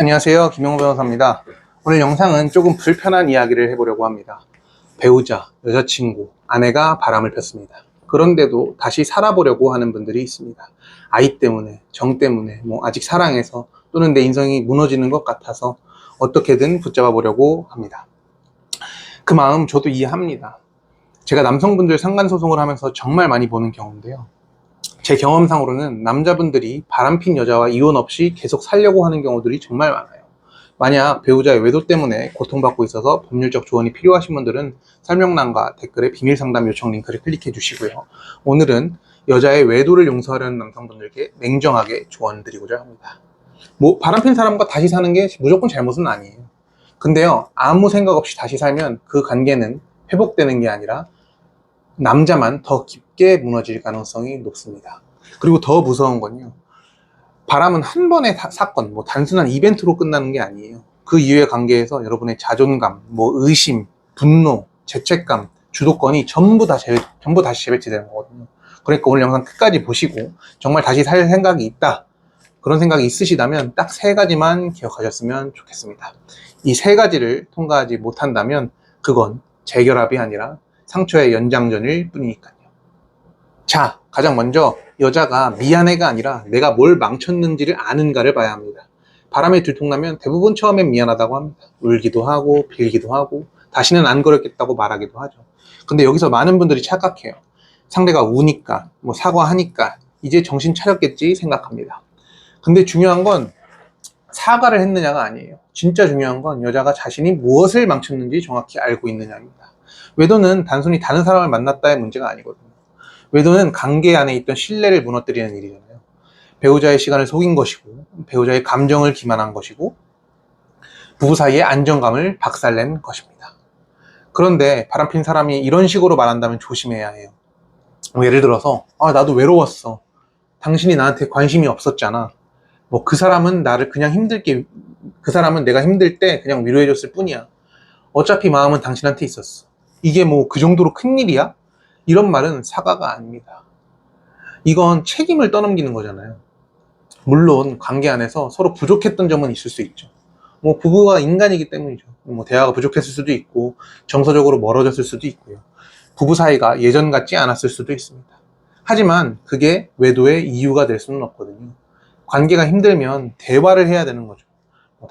안녕하세요, 김영호 변호사입니다. 오늘 영상은 조금 불편한 이야기를 해보려고 합니다. 배우자, 여자친구, 아내가 바람을 폈습니다. 그런데도 다시 살아보려고 하는 분들이 있습니다. 아이 때문에, 정 때문에, 아직 사랑해서 또는 내 인생이 무너지는 것 같아서 어떻게든 붙잡아 보려고 합니다. 그 마음 저도 이해합니다. 제가 남성분들 상간소송을 하면서 정말 많이 보는 경우인데요. 제 경험상으로는 남자분들이 바람핀 여자와 이혼 없이 계속 살려고 하는 경우들이 정말 많아요. 만약 배우자의 외도 때문에 고통받고 있어서 법률적 조언이 필요하신 분들은 설명란과 댓글에 비밀상담 요청 링크를 클릭해 주시고요. 오늘은 여자의 외도를 용서하려는 남성분들께 냉정하게 조언 드리고자 합니다. 바람핀 사람과 다시 사는 게 무조건 잘못은 아니에요. 근데요, 아무 생각 없이 다시 살면 그 관계는 회복되는 게 아니라 남자만 더 깊게 무너질 가능성이 높습니다. 그리고 더 무서운 건요, 바람은 한 번의 사건, 단순한 이벤트로 끝나는 게 아니에요. 그 이후의 관계에서 여러분의 자존감, 의심, 분노, 죄책감, 주도권이 전부 다시 재배치되는 거거든요. 그러니까 오늘 영상 끝까지 보시고 정말 다시 살 생각이 있다, 그런 생각이 있으시다면 딱 3가지만 기억하셨으면 좋겠습니다. 이 3가지를 통과하지 못한다면 그건 재결합이 아니라 상처의 연장전일 뿐이니까요. 자, 가장 먼저 여자가 미안해가 아니라 내가 뭘 망쳤는지를 아는가를 봐야 합니다. 바람에 들통나면 대부분 처음엔 미안하다고 합니다. 울기도 하고 빌기도 하고 다시는 안 그랬겠다고 말하기도 하죠. 근데 여기서 많은 분들이 착각해요. 상대가 우니까 사과하니까 이제 정신 차렸겠지 생각합니다. 근데 중요한 건 사과를 했느냐가 아니에요. 진짜 중요한 건 여자가 자신이 무엇을 망쳤는지 정확히 알고 있느냐입니다. 외도는 단순히 다른 사람을 만났다의 문제가 아니거든요. 외도는 관계 안에 있던 신뢰를 무너뜨리는 일이잖아요. 배우자의 시간을 속인 것이고, 배우자의 감정을 기만한 것이고, 부부 사이의 안정감을 박살낸 것입니다. 그런데 바람핀 사람이 이런 식으로 말한다면 조심해야 해요. 예를 들어서 나도 외로웠어, 당신이 나한테 관심이 없었잖아, 그 사람은 나를 그냥 그 사람은 내가 힘들 때 그냥 위로해줬을 뿐이야, 어차피 마음은 당신한테 있었어, 이게 그 정도로 큰일이야? 이런 말은 사과가 아닙니다. 이건 책임을 떠넘기는 거잖아요. 물론 관계 안에서 서로 부족했던 점은 있을 수 있죠. 부부가 인간이기 때문이죠. 대화가 부족했을 수도 있고 정서적으로 멀어졌을 수도 있고요. 부부 사이가 예전 같지 않았을 수도 있습니다. 하지만 그게 외도의 이유가 될 수는 없거든요. 관계가 힘들면 대화를 해야 되는 거죠.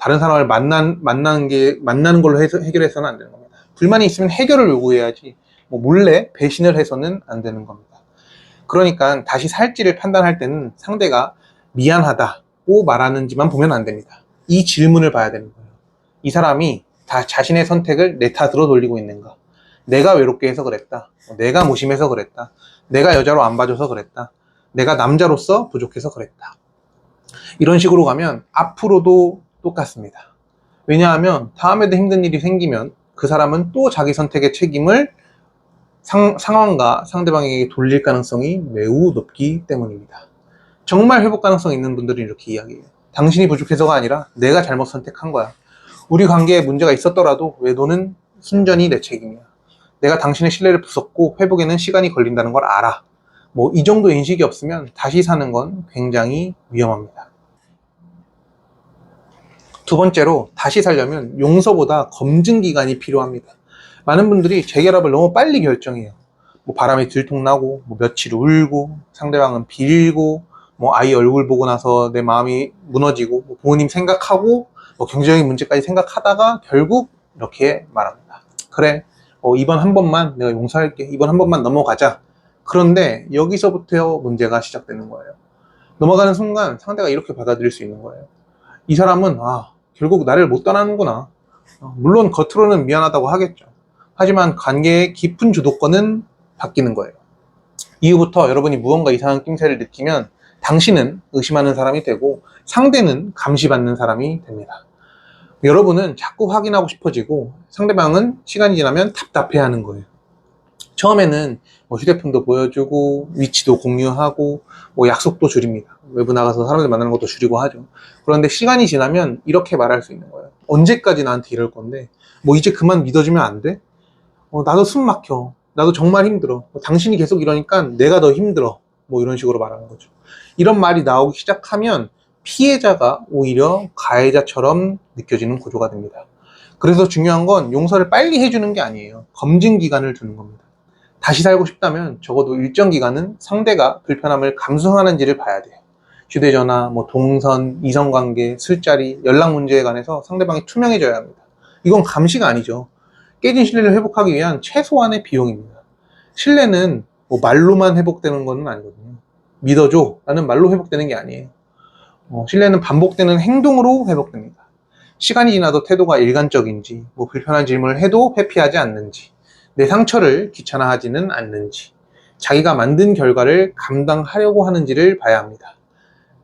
다른 사람을 만나는 걸로 해결해서는 안 되는 겁니다. 불만이 있으면 해결을 요구해야지 몰래 배신을 해서는 안 되는 겁니다. 그러니까 다시 살지를 판단할 때는 상대가 미안하다고 말하는지만 보면 안 됩니다. 이 질문을 봐야 되는 거예요. 이 사람이 다 자신의 선택을 내 탓으로 돌리고 있는가? 내가 외롭게 해서 그랬다, 내가 무심해서 그랬다, 내가 여자로 안 봐줘서 그랬다, 내가 남자로서 부족해서 그랬다. 이런 식으로 가면 앞으로도 똑같습니다. 왜냐하면 다음에도 힘든 일이 생기면 그 사람은 또 자기 선택의 책임을 상황과 상대방에게 돌릴 가능성이 매우 높기 때문입니다. 정말 회복 가능성 있는 분들은 이렇게 이야기해요. 당신이 부족해서가 아니라 내가 잘못 선택한 거야. 우리 관계에 문제가 있었더라도 외도는 순전히 내 책임이야. 내가 당신의 신뢰를 부쉈고 회복에는 시간이 걸린다는 걸 알아. 이 정도 인식이 없으면 다시 사는 건 굉장히 위험합니다. 두 번째로, 다시 살려면 용서보다 검증 기간이 필요합니다. 많은 분들이 재결합을 너무 빨리 결정해요. 바람이 들통나고 며칠 울고 상대방은 빌고 아이 얼굴 보고 나서 내 마음이 무너지고 부모님 생각하고 경제적인 문제까지 생각하다가 결국 이렇게 말합니다. 그래, 이번 한 번만 내가 용서할게, 이번 한 번만 넘어가자. 그런데 여기서부터 문제가 시작되는 거예요. 넘어가는 순간 상대가 이렇게 받아들일 수 있는 거예요. 이 사람은 결국 나를 못 떠나는구나. 물론 겉으로는 미안하다고 하겠죠. 하지만 관계의 깊은 주도권은 바뀌는 거예요. 이후부터 여러분이 무언가 이상한 낌새를 느끼면 당신은 의심하는 사람이 되고 상대는 감시받는 사람이 됩니다. 여러분은 자꾸 확인하고 싶어지고 상대방은 시간이 지나면 답답해하는 거예요. 처음에는 휴대폰도 보여주고 위치도 공유하고 약속도 줄입니다. 외부 나가서 사람들 만나는 것도 줄이고 하죠. 그런데 시간이 지나면 이렇게 말할 수 있는 거예요. 언제까지 나한테 이럴 건데 이제 그만 믿어주면 안 돼? 나도 숨 막혀, 나도 정말 힘들어, 당신이 계속 이러니까 내가 더 힘들어, 이런 식으로 말하는 거죠. 이런 말이 나오기 시작하면 피해자가 오히려 가해자처럼 느껴지는 구조가 됩니다. 그래서 중요한 건 용서를 빨리 해주는 게 아니에요. 검증 기간을 두는 겁니다. 다시 살고 싶다면 적어도 일정 기간은 상대가 불편함을 감수하는지를 봐야 돼요. 휴대전화, 동선, 이성관계, 술자리, 연락 문제에 관해서 상대방이 투명해져야 합니다. 이건 감시가 아니죠. 깨진 신뢰를 회복하기 위한 최소한의 비용입니다. 신뢰는 말로만 회복되는 건 아니거든요. 믿어줘 라는 말로 회복되는 게 아니에요. 신뢰는 반복되는 행동으로 회복됩니다. 시간이 지나도 태도가 일관적인지, 불편한 질문을 해도 회피하지 않는지, 내 상처를 귀찮아하지는 않는지, 자기가 만든 결과를 감당하려고 하는지를 봐야 합니다.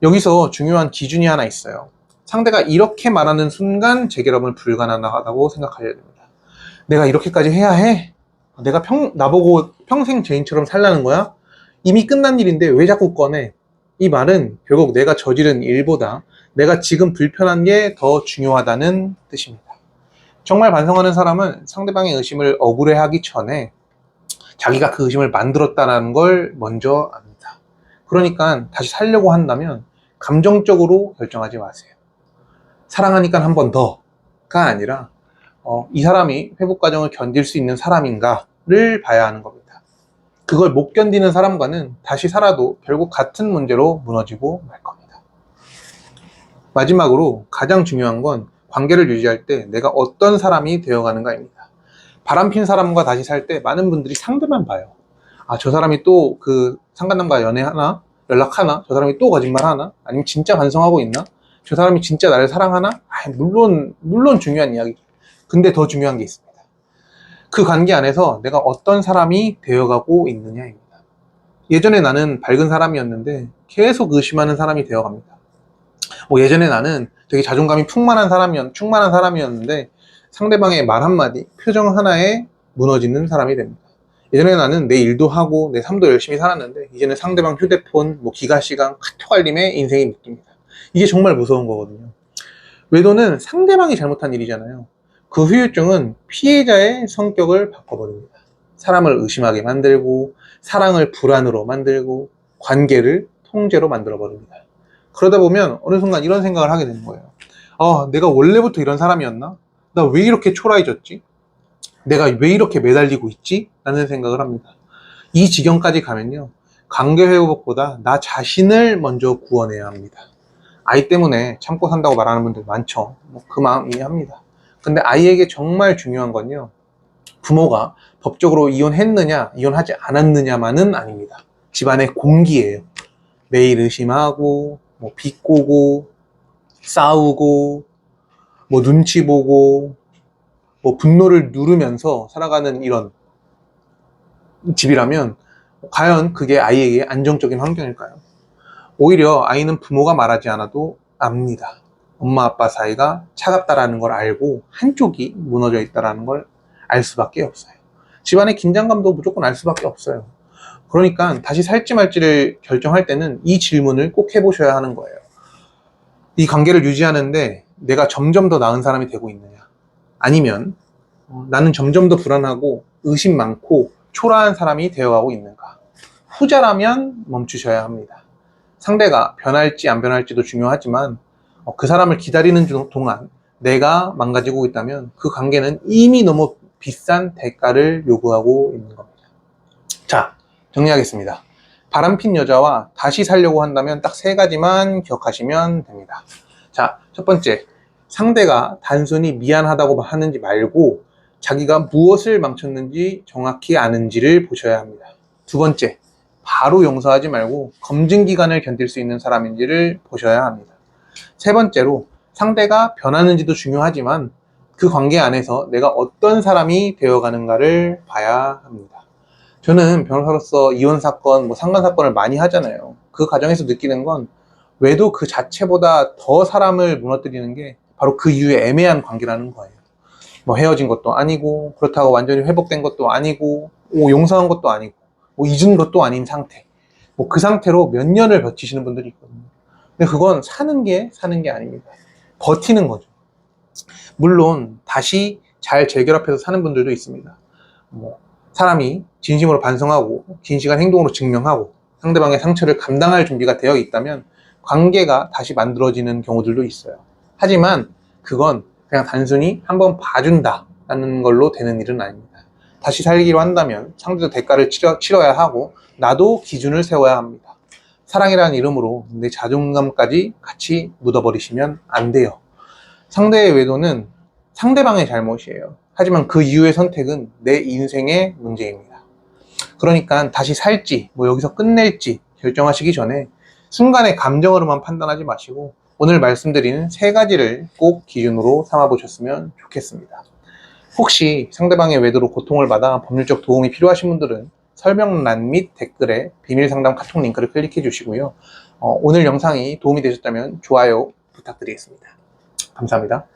여기서 중요한 기준이 하나 있어요. 상대가 이렇게 말하는 순간 재결합은 불가능하다고 생각하셔야 됩니다. 내가 이렇게까지 해야 해? 내가 나보고 평생 죄인처럼 살라는 거야? 이미 끝난 일인데 왜 자꾸 꺼내? 이 말은 결국 내가 저지른 일보다 내가 지금 불편한 게 더 중요하다는 뜻입니다. 정말 반성하는 사람은 상대방의 의심을 억울해하기 전에 자기가 그 의심을 만들었다는 걸 먼저 압니다. 그러니까 다시 살려고 한다면 감정적으로 결정하지 마세요. 사랑하니까 한 번 더가 아니라 이 사람이 회복 과정을 견딜 수 있는 사람인가를 봐야 하는 겁니다. 그걸 못 견디는 사람과는 다시 살아도 결국 같은 문제로 무너지고 말 겁니다. 마지막으로 가장 중요한 건 관계를 유지할 때 내가 어떤 사람이 되어가는가입니다. 바람핀 사람과 다시 살 때 많은 분들이 상대만 봐요. 저 사람이 또 그 상간남과 연애하나? 연락하나? 저 사람이 또 거짓말하나? 아니면 진짜 반성하고 있나? 저 사람이 진짜 나를 사랑하나? 물론 중요한 이야기죠. 근데 더 중요한 게 있습니다. 그 관계 안에서 내가 어떤 사람이 되어가고 있느냐입니다. 예전에 나는 밝은 사람이었는데 계속 의심하는 사람이 되어갑니다. 예전에 나는 되게 자존감이 충만한 사람이었는데 상대방의 말 한마디, 표정 하나에 무너지는 사람이 됩니다. 예전에 나는 내 일도 하고 내 삶도 열심히 살았는데 이제는 상대방 휴대폰, 기가시간, 카톡 알림에 인생이 묶입니다. 이게 정말 무서운 거거든요. 외도는 상대방이 잘못한 일이잖아요. 그 후유증은 피해자의 성격을 바꿔버립니다. 사람을 의심하게 만들고 사랑을 불안으로 만들고 관계를 통제로 만들어버립니다. 그러다 보면 어느 순간 이런 생각을 하게 되는 거예요. 내가 원래부터 이런 사람이었나? 나 왜 이렇게 초라해졌지? 내가 왜 이렇게 매달리고 있지? 라는 생각을 합니다. 이 지경까지 가면요, 관계 회복보다 나 자신을 먼저 구원해야 합니다. 아이 때문에 참고 산다고 말하는 분들 많죠. 그 마음 이해합니다. 근데 아이에게 정말 중요한 건요, 부모가 법적으로 이혼했느냐 이혼하지 않았느냐만은 아닙니다. 집안의 공기예요. 매일 의심하고 비꼬고 싸우고 눈치 보고 분노를 누르면서 살아가는 이런 집이라면 과연 그게 아이에게 안정적인 환경일까요? 오히려 아이는 부모가 말하지 않아도 압니다. 엄마 아빠 사이가 차갑다라는 걸 알고 한쪽이 무너져 있다라는 걸 알 수밖에 없어요. 집안의 긴장감도 무조건 알 수밖에 없어요. 그러니까 다시 살지 말지를 결정할 때는 이 질문을 꼭 해보셔야 하는 거예요. 이 관계를 유지하는데 내가 점점 더 나은 사람이 되고 있느냐, 아니면 나는 점점 더 불안하고 의심 많고 초라한 사람이 되어가고 있는가. 후자라면 멈추셔야 합니다. 상대가 변할지 안 변할지도 중요하지만 그 사람을 기다리는 동안 내가 망가지고 있다면 그 관계는 이미 너무 비싼 대가를 요구하고 있는 겁니다. 자, 정리하겠습니다. 바람핀 여자와 다시 살려고 한다면 딱 3가지만 기억하시면 됩니다. 자, 첫 번째, 상대가 단순히 미안하다고 하는지 말고 자기가 무엇을 망쳤는지 정확히 아는지를 보셔야 합니다. 두 번째, 바로 용서하지 말고 검증 기간을 견딜 수 있는 사람인지를 보셔야 합니다. 세 번째로, 상대가 변하는지도 중요하지만 그 관계 안에서 내가 어떤 사람이 되어가는가를 봐야 합니다. 저는 변호사로서 이혼 사건, 상간 사건을 많이 하잖아요. 그 과정에서 느끼는 건 외도 그 자체보다 더 사람을 무너뜨리는 게 바로 그 이후에 애매한 관계라는 거예요. 헤어진 것도 아니고, 그렇다고 완전히 회복된 것도 아니고, 용서한 것도 아니고, 잊은 것도 아닌 상태. 그 상태로 몇 년을 버티시는 분들이 있거든요. 근데 그건 사는 게 아닙니다. 버티는 거죠. 물론 다시 잘 재결합해서 사는 분들도 있습니다. 사람이 진심으로 반성하고 긴 시간 행동으로 증명하고 상대방의 상처를 감당할 준비가 되어 있다면 관계가 다시 만들어지는 경우들도 있어요. 하지만 그건 그냥 단순히 한번 봐준다라는 걸로 되는 일은 아닙니다. 다시 살기로 한다면 상대도 대가를 치러야 하고 나도 기준을 세워야 합니다. 사랑이라는 이름으로 내 자존감까지 같이 묻어버리시면 안 돼요. 상대의 외도는 상대방의 잘못이에요. 하지만 그 이후의 선택은 내 인생의 문제입니다. 그러니까 다시 살지, 여기서 끝낼지 결정하시기 전에 순간의 감정으로만 판단하지 마시고 오늘 말씀드린 3가지를 꼭 기준으로 삼아 보셨으면 좋겠습니다. 혹시 상대방의 외도로 고통을 받아 법률적 도움이 필요하신 분들은 설명란 및 댓글에 비밀상담 카톡 링크를 클릭해 주시고요. 오늘 영상이 도움이 되셨다면 좋아요 부탁드리겠습니다. 감사합니다.